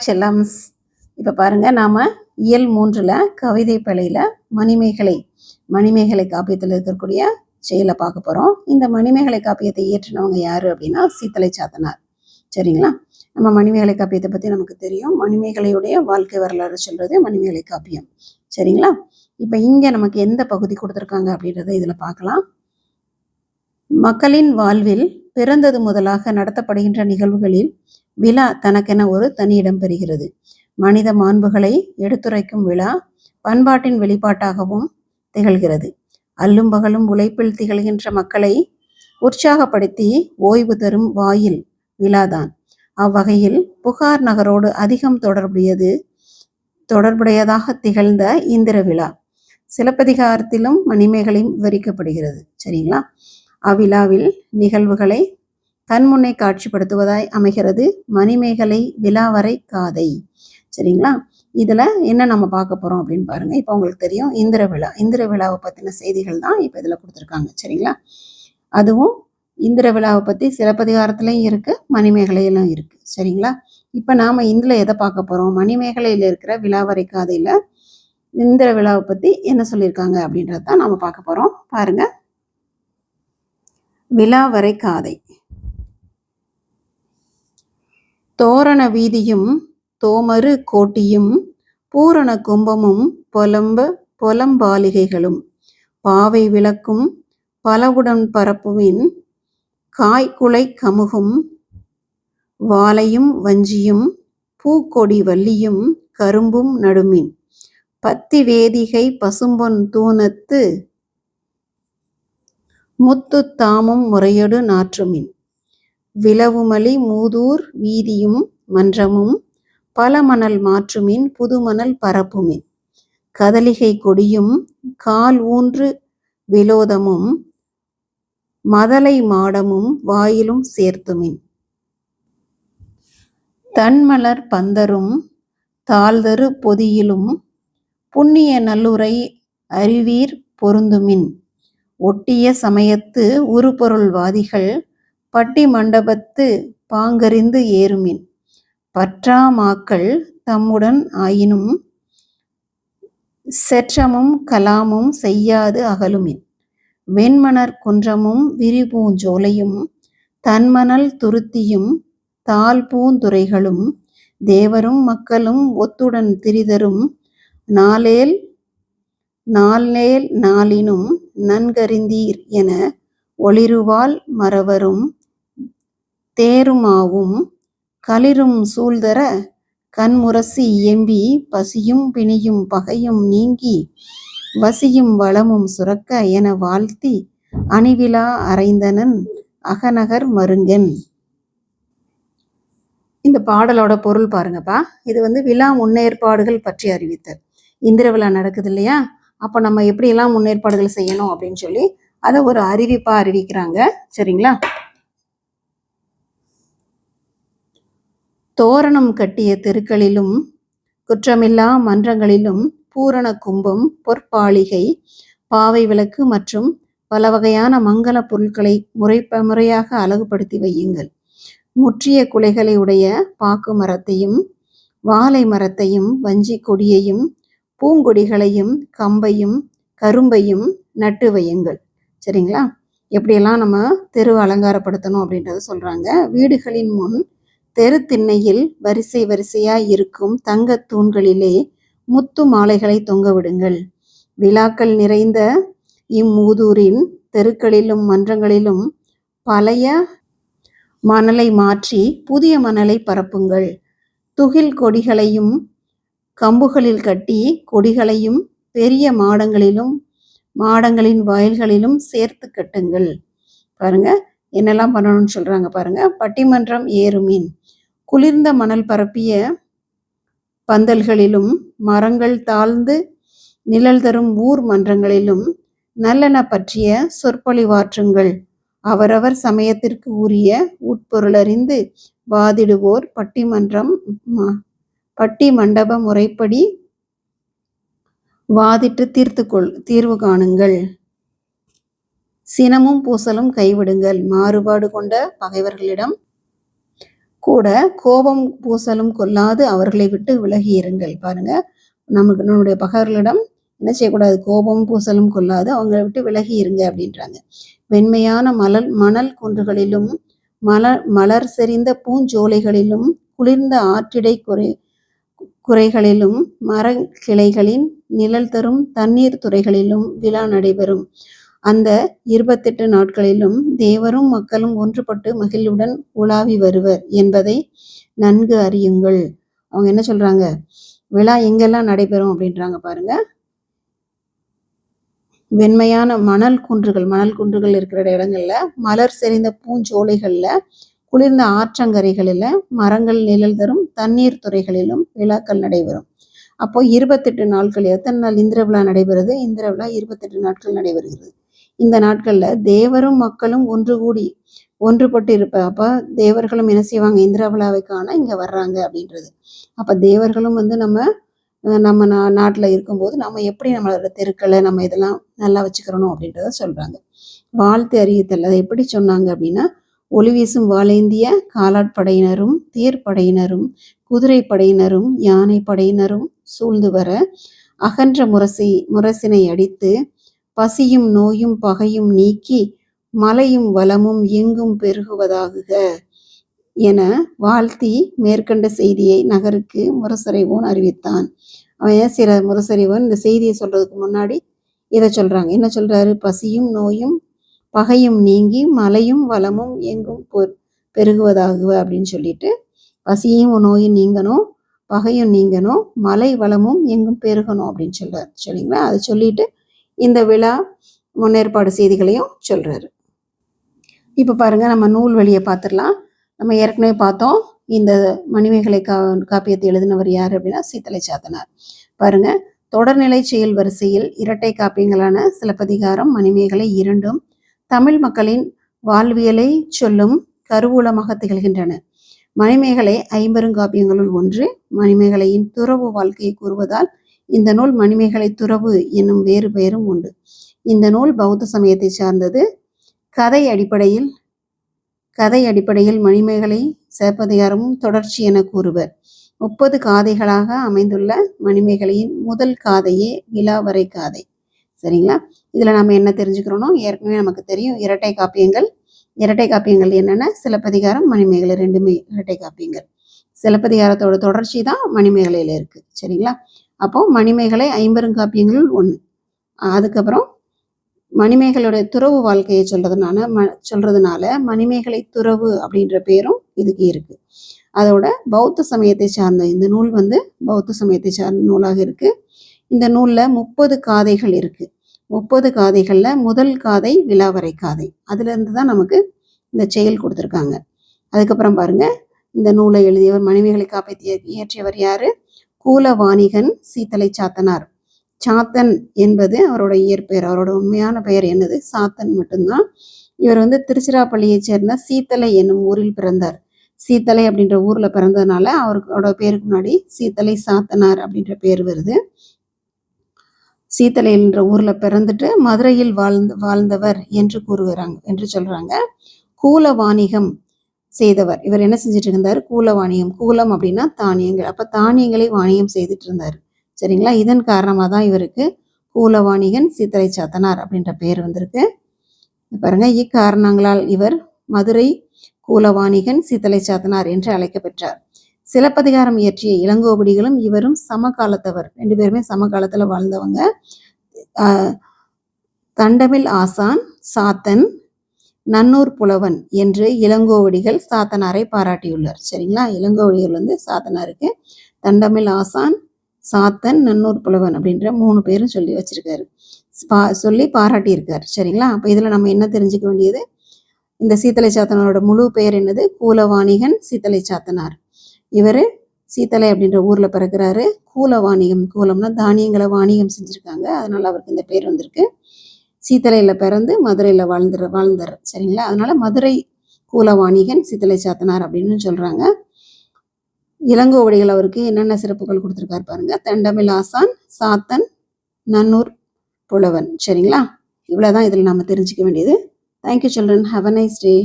Hi செல்லம்ஸ். இப்போ பாருங்கள், நாம் இயல் 3 கவிதை பிழையில் மணிமேகலை காப்பியத்தில் இருக்கக்கூடிய செயலை பார்க்க போகிறோம். இந்த மணிமேகலை காப்பியத்தை இயற்றினவங்க யார் அப்படின்னா சீத்தலை சாத்தனார். சரிங்களா? நம்ம மணிமேகலை காப்பியத்தை பற்றி நமக்கு தெரியும். மணிமேகலையுடைய வாழ்க்கை வரலாறு சொல்கிறது மணிமேகலை காப்பியம். சரிங்களா? இப்போ இங்கே நமக்கு எந்த பகுதி கொடுத்துருக்காங்க அப்படின்றத இதில் பார்க்கலாம். மக்களின் வாழ்வில் பிறந்தது முதலாக நடத்தப்படுகின்ற நிகழ்வுகளில் விழா தனக்கென ஒரு தனி இடம் பெறுகிறது. மனித மாண்புகளை எடுத்துரைக்கும் விழா பண்பாட்டின் வெளிப்பாட்டாகவும் திகழ்கிறது. அல்லும் பகலும் உழைப்பில் திகழ்கின்ற மக்களை உற்சாகப்படுத்தி ஓய்வு தரும் வாயில் விழாதான். அவ்வகையில் புகார் நகரோடு அதிகம் தொடர்புடையதாக திகழ்ந்த இந்திர விழா சிலப்பதிகாரத்திலும் மணிமேகலையும் விவரிக்கப்படுகிறது. சரிங்களா? அவ்விழாவில் நிகழ்வுகளை கண்முன்னை காட்சிப்படுத்துவதாய் அமைகிறது மணிமேகலை விழாவரை காதை. சரிங்களா? இதில் என்ன நம்ம பார்க்க போகிறோம் அப்படின்னு பாருங்கள். இப்போ உங்களுக்கு தெரியும் இந்திர விழாவை பற்றின செய்திகள் தான் இப்போ இதில் கொடுத்துருக்காங்க. சரிங்களா? அதுவும் இந்திர விழாவை பற்றி சிலப்பதிகாரத்துலையும் இருக்குது, மணிமேகலையிலும் இருக்குது. சரிங்களா? இப்போ நாம் இதில் எதை பார்க்க போகிறோம்? மணிமேகலையில் இருக்கிற விழாவரை காதையில் இந்திர விழாவை பற்றி என்ன சொல்லியிருக்காங்க அப்படின்றது தான் நாம் பார்க்க போகிறோம். பாருங்கள். விழாவரை காதை. தோரண வீதியும் தோமரு கோட்டியும் பூரண கும்பமும் பொலம்பாலிகைகளும் பாவை விளக்கும் பலவுடன் பரப்புமின் காய்குலை கமுகும் வாழையும் வஞ்சியும் பூக்கொடி வள்ளியும் கரும்பும் நடுமின் பத்தி வேதிகை பசும்பொன் தூணத்து முத்து தாமும் முறையொடு நாற்றுமின் விளவுமலி மூதூர் வீதியும் மன்றமும் பல மணல் மாற்றுமின் புதுமணல் பரப்புமின் கதலிகை கொடியும் கால் ஊன்று விலோதமும் மதலை மாடமும் வாயிலும் சேர்த்துமின் தன்மலர் பந்தரும் தாழ்தரு பொதியிலும் புண்ணிய நல்லுரை அறிவீர் பொருந்துமின் ஒட்டிய சமயத்து உருப்பொருள்வாதிகள் பட்டி மண்டபத்து பாங்கறிந்து ஏறுமின் பற்றா மாக்கள் தம்முடன் ஆயினும் செற்றமும் கலாமும் செய்யாது அகலுமின் வெண்மணர் குன்றமும் விரிபூஞ்சோலையும் தன்மணல் துருத்தியும் தாழ்பூந்துறைகளும் தேவரும் மக்களும் ஒத்துடன் திரிதரும் நாளேல் நாளினும் நன்கறிந்தீர் என ஒளிருவாள் மறவரும் தேருமாவும் களிரும் சூழ்தர கண்முரசி எம்பி பசியும் பிணியும் பகையும் நீங்கி வசியும் வளமும் சுரக்க என வாழ்த்தி அணிவிழா அறைந்தனன் அகநகர் மருங்கன். இந்த பாடலோட பொருள் பாருங்கப்பா. இது விழா முன்னேற்பாடுகள் பற்றி அறிவித்தல். இந்திர விழா நடக்குது இல்லையா? அப்போ நம்ம எப்படியெல்லாம் முன்னேற்பாடுகள் செய்யணும் அப்படின்னு சொல்லி அதை ஒரு அறிவிக்கிறாங்க. சரிங்களா? தோரணம் கட்டிய தெருக்களிலும் குற்றமில்லா மன்றங்களிலும் பூரண கும்பம் பொற்பாளிகை பாவை விளக்கு மற்றும் பல வகையான மங்கள பொருட்களை முறையாக அழகுபடுத்தி வையுங்கள். முற்றிய குலைகளை உடைய பாக்கு மரத்தையும் வாழை மரத்தையும் வஞ்சி கொடியையும் பூங்கொடிகளையும் கம்பையும் கரும்பையும் நட்டு வையுங்கள். சரிங்களா? எப்படியெல்லாம் நம்ம தெரு அலங்காரப்படுத்தணும் அப்படின்றத சொல்றாங்க. வீடுகளின் முன் தெரு திண்ணையில் வரிசையாய் இருக்கும் தங்க தூண்களிலே முத்து மாலைகளை தொங்க விடுங்கள். விழாக்கள் நிறைந்த இம்மூதூரின் தெருக்களிலும் மன்றங்களிலும் பழைய மணலை மாற்றி புதிய மணலை பரப்புங்கள். துகில் கொடிகளையும் கம்புகளில் கட்டி கொடிகளையும் பெரிய மாடங்களின் வாயில்களிலும் சேர்த்து கட்டுங்கள். பாருங்க என்னெல்லாம் பண்ணணும்னு சொல்றாங்க பாருங்க. பட்டிமன்றம் ஏறுமின் குளிர்ந்த மணல் பரப்பிய பந்தல்களிலும் மரங்கள் தாழ்ந்து நிழல் தரும் ஊர் மன்றங்களிலும் நல்லென பற்றிய சொற்பொழிவாற்றுங்கள். அவரவர் சமயத்திற்கு உரிய உட்பொருளறிந்து வாதிடுவோர் பட்டி மண்டப முறைப்படி வாதிட்டு தீர்வு காணுங்கள். சினமும் பூசலும் கைவிடுங்கள். மாறுபாடு கொண்ட பகைவர்களிடம் கூட கோபம் பூசலும் கொள்ளாது அவர்களை விட்டு விலகி இருங்கள். பாருங்க, நமக்கு நம்முடைய பகைவர்களிடம் என்ன செய்யக்கூடாது? கோபம் பூசலும் கொள்ளாது அவங்களை விட்டு விலகி இருங்க அப்படின்றாங்க. வெண்மையான மணல் குன்றுகளிலும் மலர் செறிந்த பூஞ்சோலைகளிலும் குளிர்ந்த ஆற்றிடை குறைகளிலும் மரக்கிளைகளின் நிழல் தரும் தண்ணீர் துறைகளிலும் விழா நடைபெறும். அந்த 28 நாட்களிலும் தேவரும் மக்களும் ஒன்றுபட்டு மகிழ்வுடன் உலாவி வருவர் என்பதை நன்கு அறியுங்கள். அவங்க என்ன சொல்றாங்க? விழா எங்கெல்லாம் நடைபெறும் அப்படின்றாங்க பாருங்க. வெண்மையான மணல் குன்றுகள் இருக்கிற இடங்கள்ல, மலர் செறிந்த பூஞ்சோலைகள்ல, குளிர்ந்த ஆற்றங்கரைகளில், மரங்கள் நிழல் தரும் தண்ணீர் துறைகளிலும் விழாக்கள் நடைபெறும். அப்போ 28 நாட்கள். எத்தனை நாள் இந்திர விழா நடைபெறுது? இந்திர விழா 28 நாட்கள் நடைபெறுகிறது. இந்த நாட்கள்ல தேவரும் மக்களும் ஒன்றுபட்டு இருப்ப. அப்ப தேவர்களும் என்ன செய்வாங்க? இந்திர விழாவை காண இங்க வர்றாங்க அப்படின்றது. அப்ப தேவர்களும் வந்து நம்ம நாட்டுல இருக்கும்போது நம்ம எப்படி நம்மளோட தெருக்களை நம்ம இதெல்லாம் நல்லா வச்சுக்கிறணும் அப்படின்றத சொல்றாங்க. வாழ்த்து அறிவித்தல் அதை எப்படி சொன்னாங்க அப்படின்னா, ஒளி வீசும் வாளேந்திய காலாட்படையினரும் தேர்ப்படையினரும் குதிரை படையினரும் யானை படையினரும் சூழ்ந்து வர அகன்ற முரசினை அடித்து பசியும் நோயும் பகையும் நீக்கி மலையும் வளமும் எங்கும் பெருகுவதாகுக என வாழ்த்தி மேற்கண்ட செய்தியை நகருக்கு முரசறைவோன் அறிவித்தான். அவன் சில முரசறைவோன் இந்த செய்தியை சொல்றதுக்கு முன்னாடி இதை சொல்றாங்க. என்ன சொல்றாரு? பசியும் நோயும் பகையும் நீங்கி மலையும் வளமும் எங்கும் பெருகுவதாகுவ அப்படின்னு சொல்லிட்டு, பசியும் நோயும் நீங்கணும், பகையும் நீங்கணும், மலை வளமும் எங்கும் பெருகணும் அப்படின்னு சொல்றாரு. சரிங்களா? அதை சொல்லிட்டு இந்த விழா முன்னேற்பாடு செய்திகளையும் சொல்றாரு. இப்போ பாருங்க, நம்ம நூல் வழியை பார்த்துடலாம். நம்ம ஏற்கனவே பார்த்தோம், இந்த மணிமேகலை காப்பியத்தை எழுதினவர் யார் அப்படின்னா சீத்தலை சாத்தனார். பாருங்க, தொடர்நிலை செயல் வரிசையில் இரட்டை காப்பியங்களான சிலப்பதிகாரம் மணிமேகலை இரண்டும் தமிழ் மக்களின் வாழ்வியலை சொல்லும் கருவூலமாக திகழ்கின்றன. மணிமேகலை 50 காப்பியங்களுள் ஒன்று. மணிமேகலையின் துறவு வாழ்க்கையை கூறுவதால் இந்த நூல் மணிமேகலை துறவு என்னும் வேறு பெயரும் உண்டு. இந்த நூல் பௌத்த சமயத்தை சார்ந்தது. கதை அடிப்படையில் மணிமேகலை சிலப்பதிகாரமும் தொடர்ச்சி என கூறுவர். 30 காதைகளாக அமைந்துள்ள மணிமேகலையின் முதல் காதையே விலாவரை காதை. சரிங்களா? இதுல நம்ம என்ன தெரிஞ்சுக்கிறோம்னா, ஏற்கனவே நமக்கு தெரியும் இரட்டை காப்பியங்கள் என்னென்ன? சிலப்பதிகாரம் மணிமேகலை ரெண்டுமே இரட்டை காப்பியங்கள். சிலப்பதிகாரத்தோட தொடர்ச்சி தான் மணிமேகலையில இருக்கு. சரிங்களா? அப்போ மணிமேகலை 50 காப்பியங்களுள் ஒன்று. அதுக்கப்புறம் மணிமேகலையோட துறவு வாழ்க்கையை சொல்றதுனால மணிமேகலை துறவு அப்படின்ற பேரும் இதுக்கு இருக்கு. அதோட பௌத்த சமயத்தை சார்ந்த இந்த நூல் வந்து பௌத்த சமயத்தை சார்ந்த நூலாக இருக்கு. இந்த நூல்ல 30 காதைகள் இருக்கு. 30 காதைகள்ல முதல் காதை விலாவரை காதை. அதுல இருந்து தான் நமக்கு இந்த செயல் கொடுத்துருக்காங்க. அதுக்கப்புறம் பாருங்க, இந்த நூலை எழுதியவர் மணிமேகலை காப்பியத்தை இயற்றியவர் யாரு? கூலவாணிகன் சீத்தலை சாத்தனார். சாத்தன் என்பது அவரோட இயற்பெயர். அவரோட உண்மையான பெயர் என்னது? சாத்தன் மட்டும்தான். இவர் வந்து திருச்சிராப்பள்ளியை சேர்ந்த சீத்தலை என்னும் ஊரில் பிறந்தார். சீத்தலை அப்படின்ற ஊர்ல பிறந்ததுனால அவரோட பேருக்கு முன்னாடி சீத்தலை சாத்தனார் அப்படின்ற பேர் வருது. சீத்தலை என்ற ஊர்ல பிறந்துட்டு மதுரையில் வாழ்ந்தவர் என்று சொல்றாங்க. கூல வாணிகம் செய்தவர். இவர் என்ன செஞ்சுட்டு இருந்தார்? கூல வாணிகம். கூலம் அப்படின்னா தானியங்கள். அப்ப தானியங்களை வாணிகம் செய்துட்டு இருந்தார். சரிங்களா? இதன் காரணமாக தான் இவருக்கு கூலவாணிகன் சீத்தலை சாத்தனார் அப்படின்ற பெயர் வந்திருக்கு. பாருங்க, இக்காரணங்களால் இவர் மதுரை கூலவாணிகன் சீத்தலை சாத்தனார் என்று அழைக்கப்பெற்றார். சிலப்பதிகாரம் இயற்றிய இளங்கோவடிகளும் இவரும் சமகாலத்தவர். 2 பேருமே சமகாலத்துல வாழ்ந்தவங்க. தண்டமில் ஆசான் சாத்தன் நன்னூர் புலவன் என்று இளங்கோவடிகள் சாத்தனாரை பாராட்டியுள்ளார். சரிங்களா? இளங்கோவடிகள் வந்து சாத்தனாருக்கு தண்டமில் ஆசான், சாத்தன், நன்னூர் புலவன் அப்படின்ற 3 பேரும் சொல்லி வச்சிருக்காரு, சொல்லி பாராட்டியிருக்காரு. சரிங்களா? அப்போ இதில் நம்ம என்ன தெரிஞ்சுக்க வேண்டியது? இந்த சீத்தலை சாத்தனாரோட முழு பெயர் என்னது? கூலவாணிகன் சீத்தலை சாத்தனார். இவர் சீத்தலை அப்படின்ற ஊரில் பிறக்கிறாரு. கூலவாணிகம், கூலம்னா தானியங்களை வாணிகம் செஞ்சுருக்காங்க, அதனால அவருக்கு இந்த பேர் வந்திருக்கு. சீத்தலையில் பிறந்து மதுரையில் வாழ்ந்தார். சரிங்களா? அதனால மதுரை கூலவாணிகன் சீத்தலை சாத்தனார் அப்படின்னு சொல்கிறாங்க. இளங்கோவடிகள் அவருக்கு என்னென்ன சிறப்புகள் கொடுத்துருக்காரு பாருங்க. தண்டமில் ஆசான், சாத்தன், நன்னூர் புலவன். சரிங்களா? இவ்வளோதான் இதில் நம்ம தெரிஞ்சுக்க வேண்டியது. Thank you children. Have a nice day.